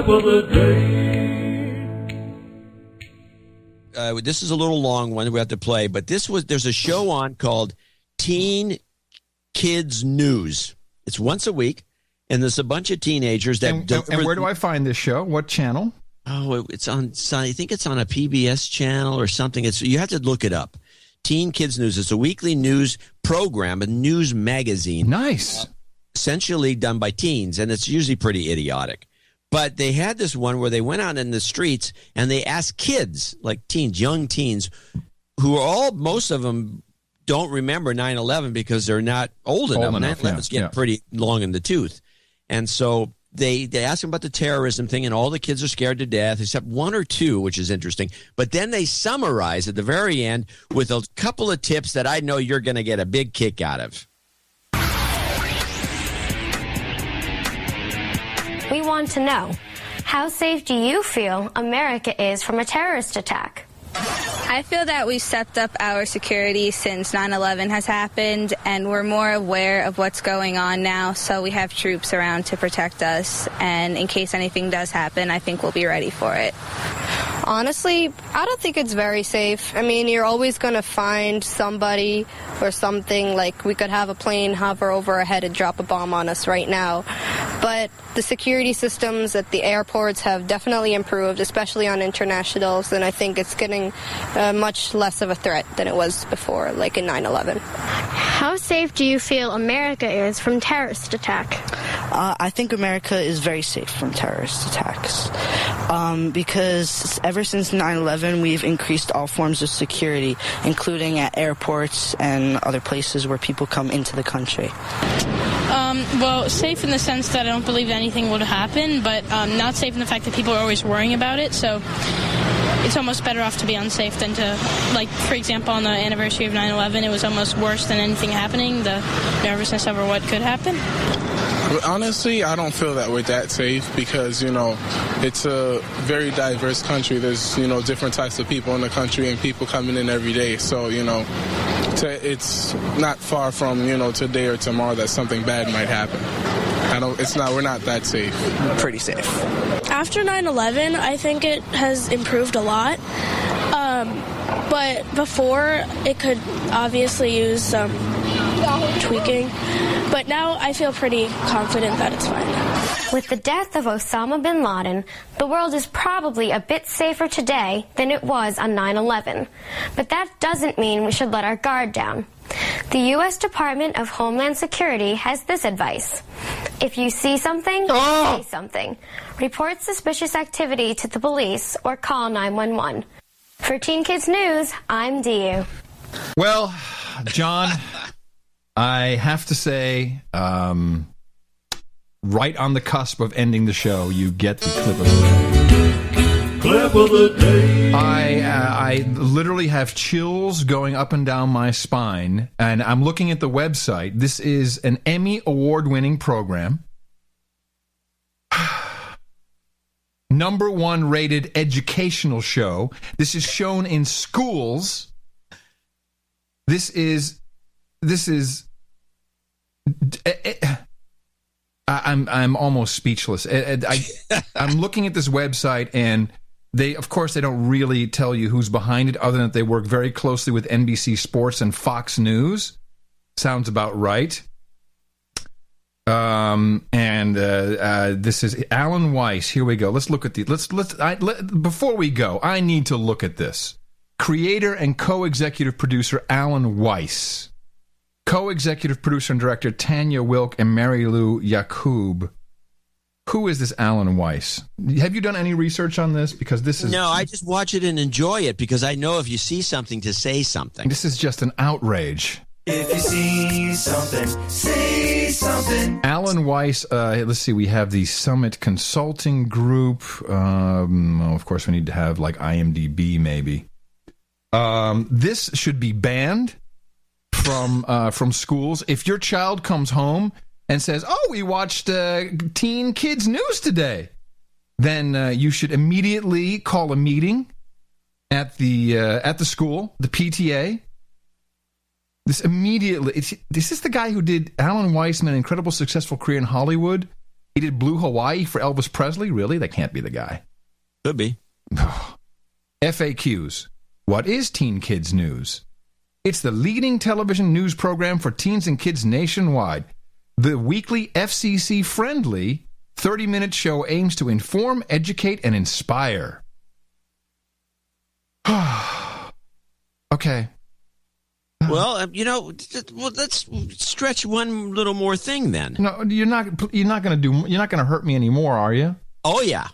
of the day. This is a little long one we have to play, but there's a show on called Teen Kids News. It's once a week, and there's a bunch of teenagers that and where do I find this show? What channel? Oh, it's on. I think it's on a PBS channel or something. You have to look it up. Teen Kids News. It's a weekly news program, a news magazine. Nice. Essentially done by teens, and it's usually pretty idiotic. But they had this one where they went out in the streets and they asked kids, like teens, young teens, most of them don't remember 9/11 because they're not old enough. 9/11's getting pretty long in the tooth. And so they asked them about the terrorism thing, and all the kids are scared to death, except one or two, which is interesting. But then they summarize at the very end with a couple of tips that I know you're going to get a big kick out of. We want to know, how safe do you feel America is from a terrorist attack? I feel that we've stepped up our security since 9/11 has happened, and we're more aware of what's going on now, so we have troops around to protect us, and in case anything does happen, I think we'll be ready for it. Honestly, I don't think it's very safe. I mean, you're always going to find somebody or something, like we could have a plane hover over our head and drop a bomb on us right now. But the security systems at the airports have definitely improved, especially on internationals, and I think it's getting much less of a threat than it was before, like in 9/11. How safe do you feel America is from terrorist attack? I think America is very safe from terrorist attacks because ever since 9/11, we've increased all forms of security, including at airports and other places where people come into the country. Well, safe in the sense that I don't believe anything would happen, but not safe in the fact that people are always worrying about it. So it's almost better off to be unsafe than to, like, for example, on the anniversary of 9/11, it was almost worse than anything happening, the nervousness over what could happen. But honestly, I don't feel that we're that safe because, it's a very diverse country. There's, different types of people in the country and people coming in every day. So, it's not far from, today or tomorrow that something bad might happen. We're not that safe. Pretty safe. After 9/11, I think it has improved a lot. But before, it could obviously use some tweaking. But now I feel pretty confident that it's fine. With the death of Osama bin Laden, the world is probably a bit safer today than it was on 9/11. But that doesn't mean we should let our guard down. The U.S. Department of Homeland Security has this advice. If you see something, say something. Report suspicious activity to the police or call 911. For Teen Kids News, I'm Diu. Well, John, I have to say, right on the cusp of ending the show, you get the clip of the day. Clip of the day. I literally have chills going up and down my spine, and I'm looking at the website. This is an Emmy award-winning program. #1 rated educational show. This is shown in schools. This is I'm almost speechless. I'm looking at this website, and of course they don't really tell you who's behind it, other than that they work very closely with NBC Sports and Fox News. Sounds about right. This is Alan Weiss. Here we go. Let's look at the. Before we go, I need to look at this. Creator and co-executive producer Alan Weiss. Co-executive producer and director Tanya Wilk and Mary Lou Yacoub. Who is this Alan Weiss? Have you done any research on this? Because this is... No, I just watch it and enjoy it because I know if you see something, to say something. This is just an outrage. If you see something, say something. Alan Weiss, let's see, we have the Summit Consulting Group. Of course, we need to have like IMDb maybe. This should be banned from schools. If your child comes home and says, "Oh, we watched Teen Kids News today," then you should immediately call a meeting at the school, the PTA. This is the guy who did Alan Weiss, an incredible successful career in Hollywood. He did Blue Hawaii for Elvis Presley? Really? That can't be the guy. Could be. FAQs. What is Teen Kids News? It's the leading television news program for teens and kids nationwide. The weekly FCC-friendly 30-minute show aims to inform, educate, and inspire. Okay. Well, let's stretch one little more thing then. No, you're not going to hurt me anymore, are you? Oh yeah.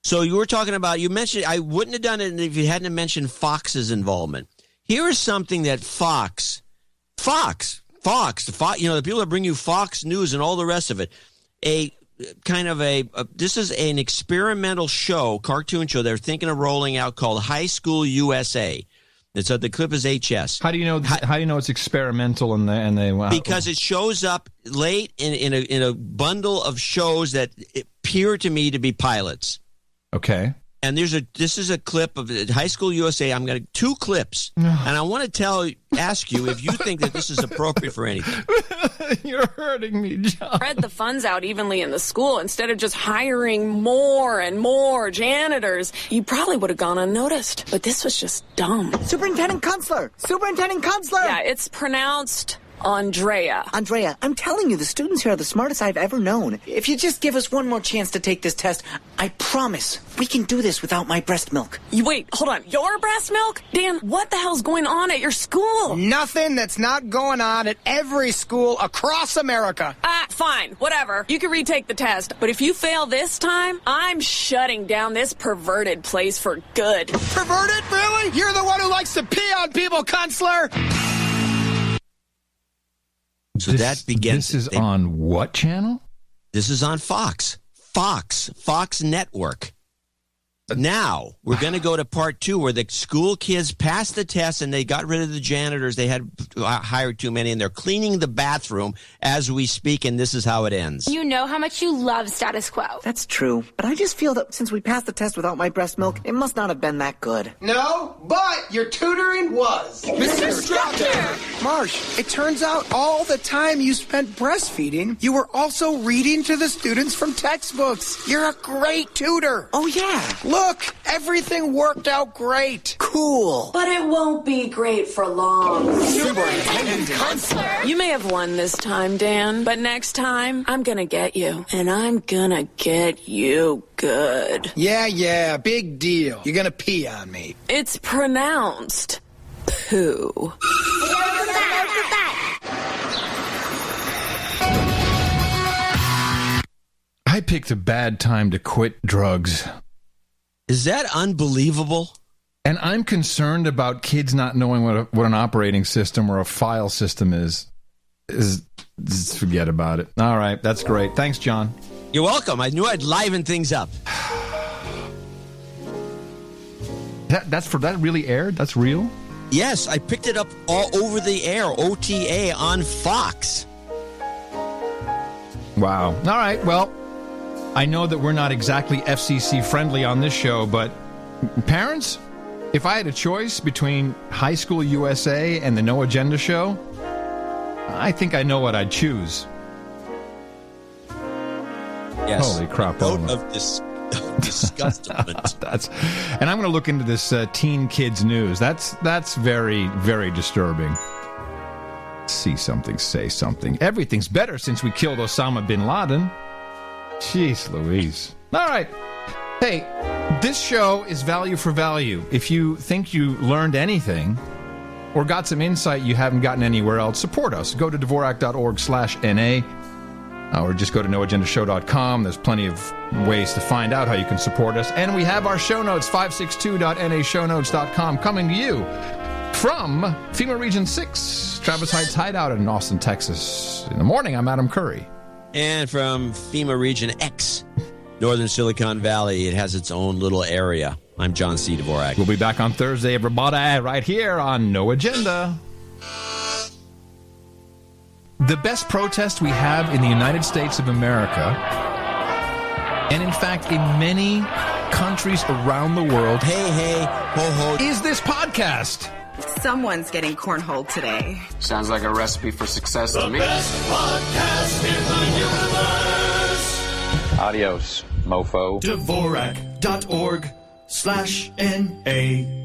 So you were talking about, you mentioned, I wouldn't have done it if you hadn't mentioned Fox's involvement. Here is something that Fox, the people that bring you Fox News and all the rest of it, this is an experimental show, cartoon show they're thinking of rolling out called High School USA. It's at the Clip is HS. How do you know? How do you know it's experimental and they? Because it shows up late in a bundle of shows that appear to me to be pilots. Okay. And this is a clip of High School USA. I'm going to 2 clips, and I want to ask you if you think that this is appropriate for anything. You're hurting me, John. Spread the funds out evenly in the school instead of just hiring more and more janitors. You probably would have gone unnoticed, but this was just dumb. Superintendent Kunstler! Yeah, it's pronounced Andrea. Andrea, I'm telling you, the students here are the smartest I've ever known. If you just give us one more chance to take this test, I promise we can do this without my breast milk. Wait, hold on. Your breast milk? Dan, what the hell's going on at your school? Nothing that's not going on at every school across America. Fine, whatever. You can retake the test, but if you fail this time, I'm shutting down this perverted place for good. Perverted? Really? You're the one who likes to pee on people, Kunstler! So that begins. This is on what channel? This is on Fox Network. Now, we're going to go to part 2 where the school kids passed the test and they got rid of the janitors. They had hired too many, and they're cleaning the bathroom as we speak, and this is how it ends. You know how much you love status quo. That's true, but I just feel that since we passed the test without my breast milk, it must not have been that good. No, but your tutoring was. Mr. Instructor! Marsh, it turns out all the time you spent breastfeeding, you were also reading to the students from textbooks. You're a great tutor. Oh, yeah. Look, everything worked out great. Cool. But it won't be great for long. Superintendent Kunstler. You may have won this time, Dan, but next time, I'm gonna get you. And I'm gonna get you good. Yeah, big deal. You're gonna pee on me. It's pronounced poo. I picked a bad time to quit drugs. Is that unbelievable? And I'm concerned about kids not knowing what an operating system or a file system is. Forget about it. All right, that's great. Thanks, John. You're welcome. I knew I'd liven things up. That really aired? That's real? Yes, I picked it up all over the air, OTA on Fox. Wow. All right, well, I know that we're not exactly FCC friendly on this show, but parents, if I had a choice between High School USA and the No Agenda Show, I think I know what I'd choose. Yes. Holy crap. Note of disgustment. And I'm going to look into this Teen Kids News. That's very, very disturbing. See something, say something. Everything's better since we killed Osama bin Laden. Jeez Louise. All right. Hey, this show is value for value. If you think you learned anything or got some insight you haven't gotten anywhere else, support us. Go to Dvorak.org/NA or just go to NoAgendaShow.com. There's plenty of ways to find out how you can support us. And we have our show notes, 562.NAShownotes.com, coming to you from FEMA Region 6, Travis Heights Hideout in Austin, Texas. In the morning, I'm Adam Curry. And from FEMA Region X, Northern Silicon Valley, it has its own little area. I'm John C. Dvorak. We'll be back on Thursday, everybody, right here on No Agenda. The best protest we have in the United States of America, and in fact in many countries around the world, hey, ho, ho, is this podcast. Someone's getting cornholed today. Sounds like a recipe for success to me. The best podcast in the universe. Adios, mofo. Dvorak.org/NA